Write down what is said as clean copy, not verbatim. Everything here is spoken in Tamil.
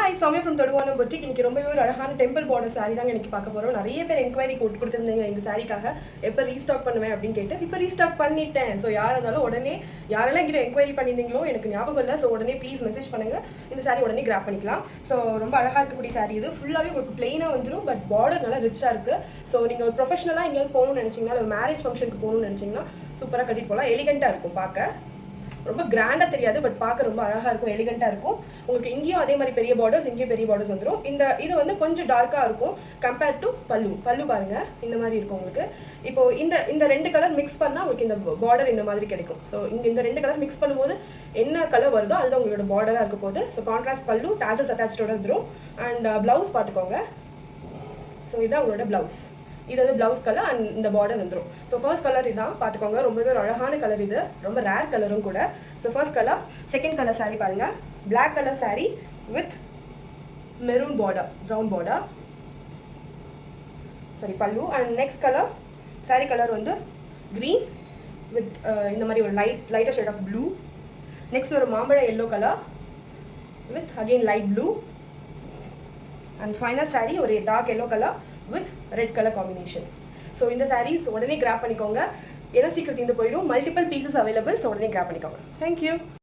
Hi Soumya from Thoduvanam boutique. இன்னைக்கு ரொம்பவே ஒரு அழகான டெம்பிள் பார்டர் சாரி தாங்க இன்னைக்கு பார்க்க போகிறோம். நிறைய பேர் என்கொயரி கொடுத்துருந்தீங்க இந்த சாரிக்காக எப்போ ரீஸ்டாக் பண்ணுவேன் அப்படின்னு கேட்டு இப்போ ரீஸ்டாக் பண்ணிட்டேன். ஸோ யாராக இருந்தாலும் உடனே யாரெல்லாம் எங்கிட்ட என்கொயரி பண்ணியிருந்தீங்களோ எனக்கு ஞாபகம் இல்லை. ஸோ உடனே ப்ளீஸ் மெசேஜ் பண்ணுங்கள், இந்த சாரி உடனே கிராப் பண்ணிக்கலாம். ஸோ ரொம்ப அழகாக இருக்கக்கூடிய சாரி இது. ஃபுல்லாகவே உங்களுக்கு பிளெயினாக வந்துடும், பட் பார்டர் நல்லா ரிச்சாக இருக்குது. ஸோ நீங்கள் ஒரு ப்ரொஃபஷனலாக எங்கேயாவது போகணும்னு நினச்சிங்கன்னா, ஒரு மேரேஜ் ஃபங்க்ஷனுக்கு போகணும்னு நினச்சிங்கன்னா சூப்பராக கட்டிட்டு போகலாம். எலிகெண்ட்டாக இருக்கும், பார்க்க ரொம்ப கிராண்டாக தெரியாது, பட் பார்க்க ரொம்ப அழகாக இருக்கும், எலிகெண்ட்டாக இருக்கும். உங்களுக்கு இங்கேயும் அதே மாதிரி பெரிய பார்டர்ஸ், இங்கேயும் பெரிய பார்டர்ஸ் வந்துடும். இது வந்து கொஞ்சம் டார்க்காக இருக்கும் கம்பேர்ட் டு பல்லு பாருங்கள், இந்த மாதிரி இருக்கும் உங்களுக்கு. இப்போ இந்த ரெண்டு கலர் மிக்ஸ் பண்ணால் உங்களுக்கு இந்த பார்டர் இந்த மாதிரி கிடைக்கும். ஸோ இங்கே இந்த ரெண்டு கலர் மிக்ஸ் பண்ணும்போது என்ன கலர் வருதோ அதுதான் உங்களோட பார்டராக இருக்க போகுது. ஸோ கான்ட்ராஸ்ட் பல்லு, டாசல்ஸ் அட்டாச்சோட வந்துடும். அண்ட் ப்ளவுஸ் பார்த்துக்கோங்க. ஸோ இதுதான் உங்களோட ப்ளவுஸ். இது வந்து ப்ளவுஸ் கலர் அண்ட் இந்த பார்டர் வந்துடும். ஸோ ஃபர்ஸ்ட் கலர் இதான் பார்த்துக்கோங்க, ரொம்பவே ஒரு அழகான கலர், இது ரொம்ப ரேர் கலரும் கூட. So first colour. Second colour sari பாருங்கள், black colour sari with maroon border, brown border, sari pallu. And next colour sari colour வந்து க்ரீன் வித் இந்த மாதிரி ஒரு lighter shade of blue. Next ஒரு மாம்பழ yellow colour with again light blue. And final sari ஒரு dark yellow colour with red colour combination. So இந்த சாரீஸ் உடனே கிராப் பண்ணிக்கோங்க, ஏன்னா சீக்கிரம் தீர்ந்து போயிடும். மல்டிபிள் பீசஸ் அவைலபிள், ஸோ உடனே கிராப் பண்ணிக்கோங்க. தேங்க்யூ.